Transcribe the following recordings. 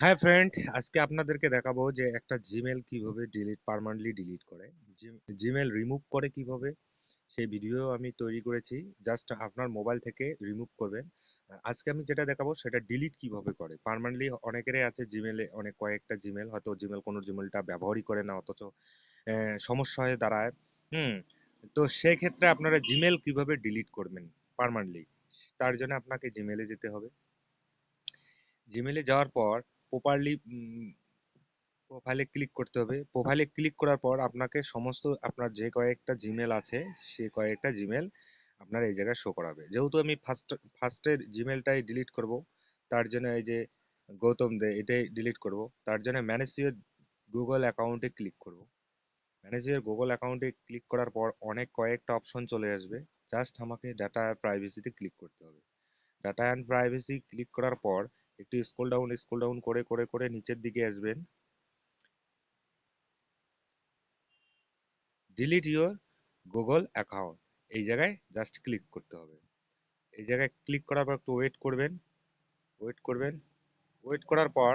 Hi friend, আজকে আপনাদেরকে দেখাবো যে একটা জিমেল কিভাবে পার্মানেন্টলি ডিলিট করে, জিমেল রিমুভ করে কিভাবে। সেই ভিডিও আমি তৈরি করেছি। জাস্ট আপনার মোবাইল থেকে রিমুভ করবেন। আজকে আমি যেটা দেখাবো সেটা ডিলিট কিভাবে করে পার্মানেন্টলি। অনেকেরই আছে জিমেলে অনেক কয়েকটা জিমেল, হয়তো কোনো জিমেলটা ব্যবহারই করে না, অথচ সমস্যা হয়ে দাঁড়ায়। হুম। তো সেক্ষেত্রে আপনারা জিমেল কিভাবে ডিলিট করবেন পার্মানেন্টলি, তার জন্য আপনাকে জিমেলে যেতে হবে। জিমেলে যাওয়ার পর প্রপারলি প্রোফাইলে ক্লিক করতে হবে। প্রোফাইলে ক্লিক করার পর আপনাকে সমস্ত আপনার যে কয়েকটা জিমেল আছে সে কয়েকটা জিমেল আপনার এই জায়গায় শো করাবে। যেহেতু আমি ফার্স্টের জিমেলটাই ডিলিট করব, তার জন্য এই যে গৌতম দে এটাই ডিলিট করব। তার জন্য ম্যানেজ ইউর গুগল অ্যাকাউন্টে ক্লিক করব। ম্যানেজ ইউর গুগল অ্যাকাউন্টে ক্লিক করার পর অনেক কয়েকটা অপশন চলে আসবে। জাস্ট আমাকে ডাটা প্রাইভেসিতে ক্লিক করতে হবে। ডাটা অ্যান্ড প্রাইভেসি ক্লিক করার পর একটু স্ক্রল ডাউন করে করে করে নিচের দিকে আসবেন। ডিলিট ইউর গুগল অ্যাকাউন্ট, এই জায়গায় জাস্ট ক্লিক করতে হবে। এই জায়গায় ক্লিক করার পর একটু ওয়েট করবেন। ওয়েট করার পর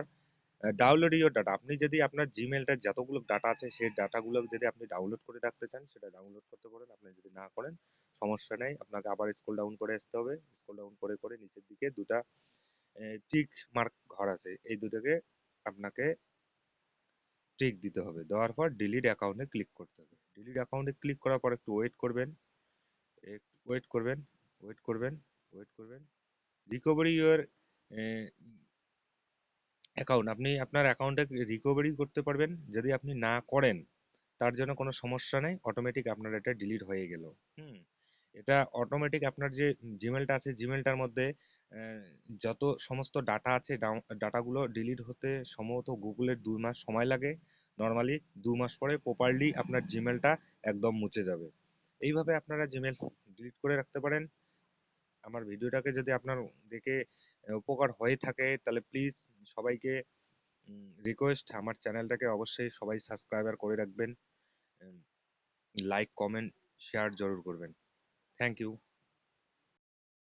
ডাউনলোড ইউর ডাটা, আপনি যদি আপনার জিমেলটার যতগুলো ডাটা আছে সেই ডাটাগুলো যদি আপনি ডাউনলোড করে রাখতে চান সেটা ডাউনলোড করতে পারেন। আপনি যদি না করেন সমস্যা নেই, আপনাকে আবার স্ক্রল ডাউন করে আসতে হবে। স্ক্রল ডাউন করে করে নিচের দিকে দুটা টিক মার্ক ঘর আছে, এই দুটোকে আপনাকে টিক দিতে হবে। দেওয়ার পর ডিলিট অ্যাকাউন্টে ক্লিক করতে হবে। ডিলিট অ্যাকাউন্টে ক্লিক করার পর একটু ওয়েট করবেন। একটু ওয়েট করবেন, ওয়েট করবেন, ওয়েট করবেন। রিকভারি ইউর অ্যাকাউন্ট, আপনি আপনার অ্যাকাউন্টে রিকভারি করতে পারবেন। যদি আপনি না করেন তার জন্য কোনো সমস্যা নেই, অটোমেটিক আপনার এটা ডিলিট হয়ে গেল। হুম। এটা অটোমেটিক আপনার যে জিমেলটা আছে জিমেলটার মধ্যে আহ, যত সমস্ত ডাটা আছে ডাটাগুলো ডিলিট হতে সম্ভবত গুগলের 2 মাস সময় লাগে। নর্মালি 2 মাস পরে প্রপারলি আপনার জিমেলটা একদম মুছে যাবে। এইভাবে আপনারা জিমেল ডিলিট করে রাখতে পারেন। আমার ভিডিওটাকে যদি আপনার দেখে উপকার হয়ে থাকে তাহলে প্লিজ সবাইকে রিকোয়েস্ট, আমার চ্যানেলটাকে অবশ্যই সবাই সাবস্ক্রাইবার করে রাখবেন। লাইক কমেন্ট শেয়ার জরুর করবেন। Thank you.